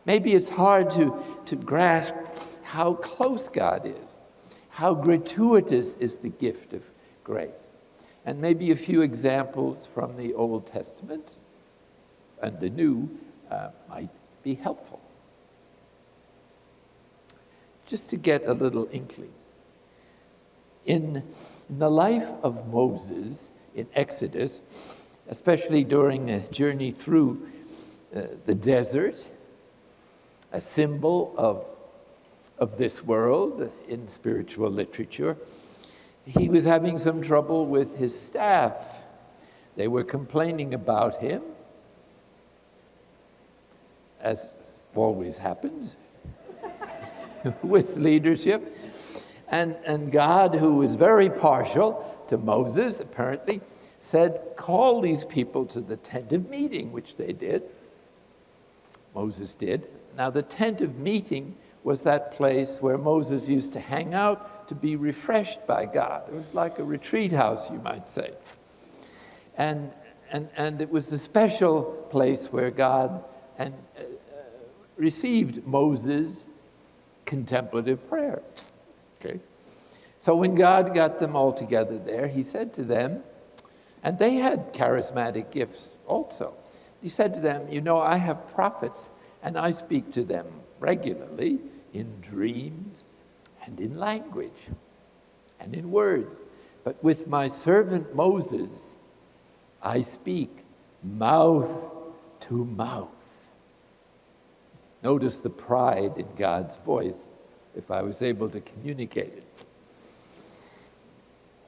Maybe it's hard to grasp how close God is, how gratuitous is the gift of grace. And maybe a few examples from the Old Testament and the New might be helpful. Just to get a little inkling. In the life of Moses in Exodus, especially during a journey through the desert, a symbol of this world in spiritual literature, he was having some trouble with his staff. They were complaining about him, as always happens with leadership. And God, who was very partial to Moses, apparently, said, call these people to the tent of meeting, which they did. Moses did. Now, the tent of meeting was that place where Moses used to hang out to be refreshed by God. It was like a retreat house, you might say. And it was a special place where God received Moses' contemplative prayer. Okay. So when God got them all together there, he said to them, and they had charismatic gifts also. He said to them, you know, I have prophets, and I speak to them regularly in dreams and in language and in words. But with my servant Moses, I speak mouth to mouth. Notice the pride in God's voice, if I was able to communicate it.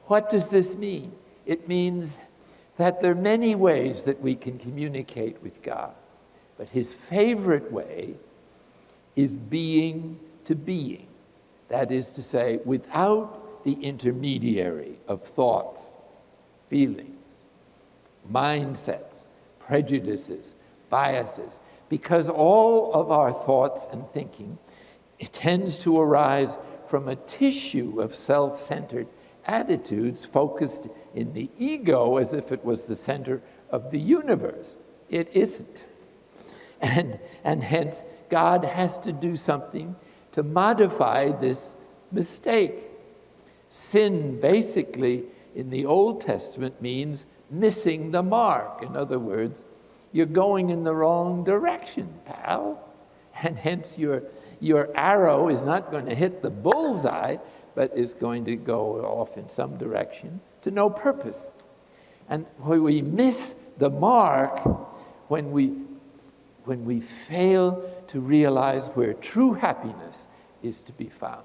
What does this mean? It means that there are many ways that we can communicate with God, but his favorite way is being to being. That is to say, without the intermediary of thoughts, feelings, mindsets, prejudices, biases, because all of our thoughts and thinking, it tends to arise from a tissue of self-centered attitudes focused in the ego as if it was the center of the universe. It isn't. And hence, God has to do something to modify this mistake. Sin, basically, in the Old Testament means missing the mark. In other words, you're going in the wrong direction, pal. And hence, your arrow is not going to hit the bullseye, but is going to go off in some direction to no purpose. And when we miss the mark, when we fail to realize where true happiness is to be found.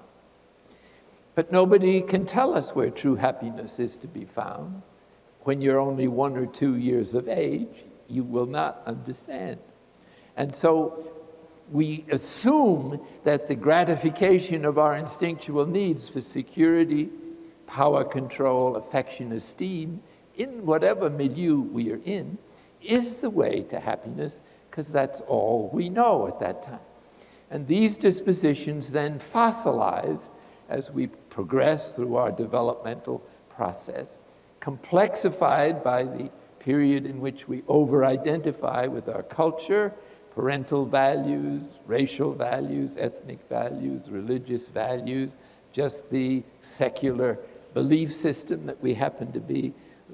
But nobody can tell us where true happiness is to be found. When you're only 1 or 2 years of age, you will not understand. And so we assume that the gratification of our instinctual needs for security, power control, affection, esteem, in whatever milieu we are in, is the way to happiness, because that's all we know at that time. And these dispositions then fossilize as we progress through our developmental process, complexified by the period in which we over-identify with our culture, parental values, racial values, ethnic values, religious values, just the secular belief system that we happen to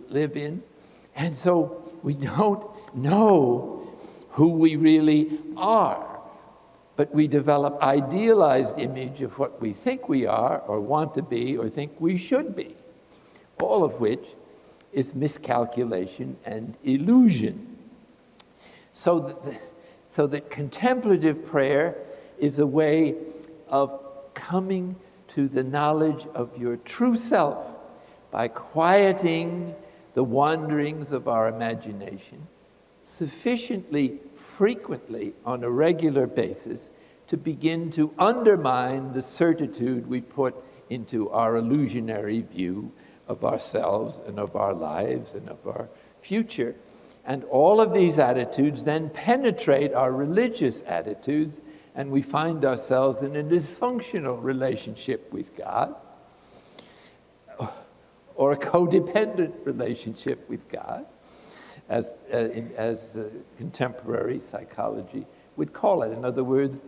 live in. And so we don't know who we really are, but we develop idealized image of what we think we are or want to be or think we should be, all of which is miscalculation and illusion. So that contemplative prayer is a way of coming to the knowledge of your true self by quieting the wanderings of our imagination sufficiently frequently on a regular basis to begin to undermine the certitude we put into our illusionary view of ourselves and of our lives and of our future. And all of these attitudes then penetrate our religious attitudes, and we find ourselves in a dysfunctional relationship with God, or a codependent relationship with God, as contemporary psychology would call it. In other words,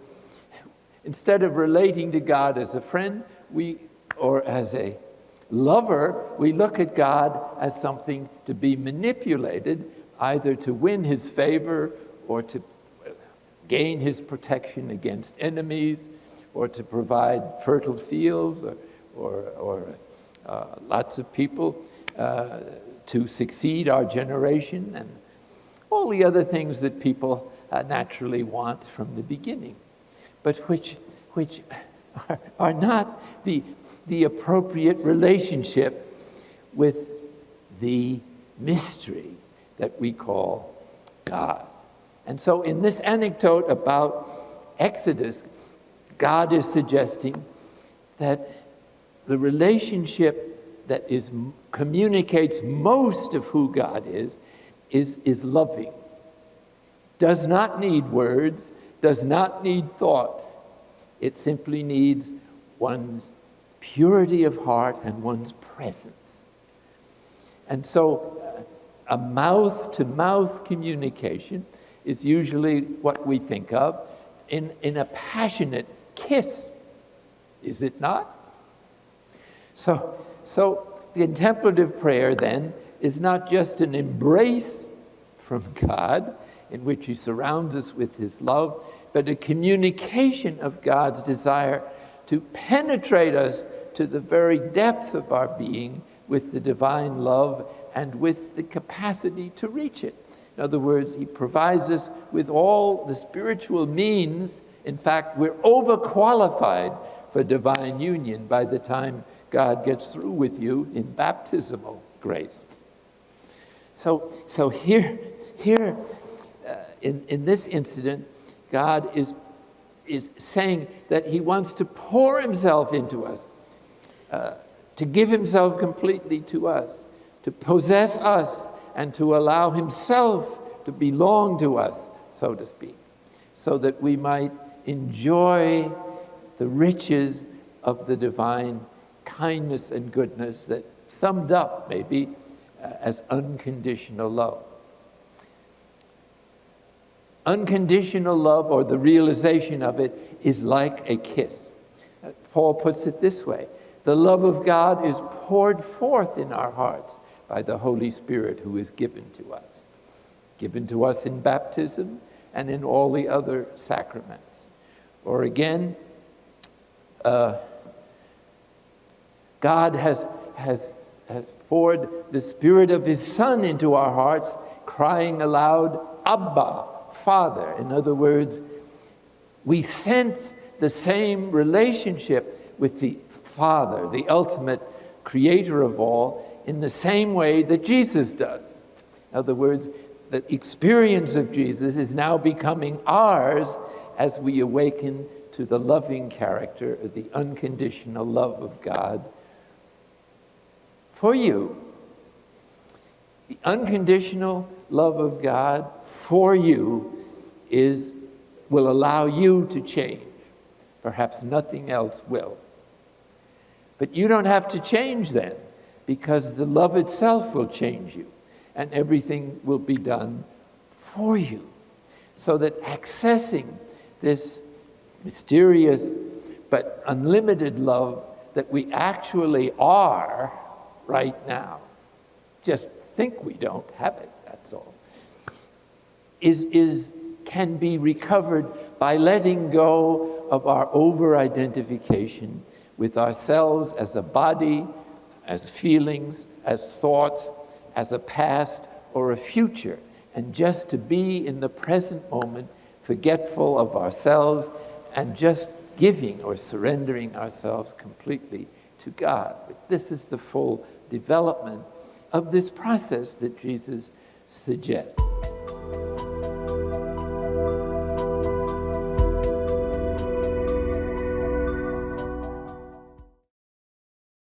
instead of relating to God as a friend, or as a lover, we look at God as something to be manipulated, either to win his favor or to gain his protection against enemies, or to provide fertile fields, or lots of people to succeed our generation, and all the other things that people naturally want from the beginning, but which are not the appropriate relationship with the mystery that we call God. And so in this anecdote about Exodus, God is suggesting that the relationship that communicates most of who God is loving. Does not need words, does not need thoughts. It simply needs one's purity of heart and one's presence. And so a mouth-to-mouth communication is usually what we think of in a passionate kiss, is it not? So the contemplative prayer then is not just an embrace from God in which he surrounds us with his love, but a communication of God's desire to penetrate us to the very depth of our being with the divine love and with the capacity to reach it. In other words, he provides us with all the spiritual means. In fact, we're overqualified for divine union by the time God gets through with you in baptismal grace. So here in this incident, God is saying that he wants to pour himself into us, to give himself completely to us, to possess us, and to allow himself to belong to us, so to speak, so that we might enjoy the riches of the divine kindness and goodness that summed up maybe as unconditional love. Unconditional love, or the realization of it, is like a kiss. Paul puts it this way: the love of God is poured forth in our hearts by the Holy Spirit who is given to us in baptism and in all the other sacraments. Or again, God has poured the Spirit of his Son into our hearts, crying aloud, Abba, Father. In other words, we sense the same relationship with the Father, the ultimate creator of all, in the same way that Jesus does. In other words, the experience of Jesus is now becoming ours as we awaken to the loving character of the unconditional love of God for you. The unconditional love of God for you will allow you to change. Perhaps nothing else will. But you don't have to change then, because the love itself will change you, and everything will be done for you. So that accessing this mysterious but unlimited love that we actually are right now, just think we don't have it, that's all, can be recovered by letting go of our over-identification with ourselves as a body, as feelings, as thoughts, as a past or a future, and just to be in the present moment, forgetful of ourselves, and just giving or surrendering ourselves completely to God. But this is the full development of this process that Jesus suggests.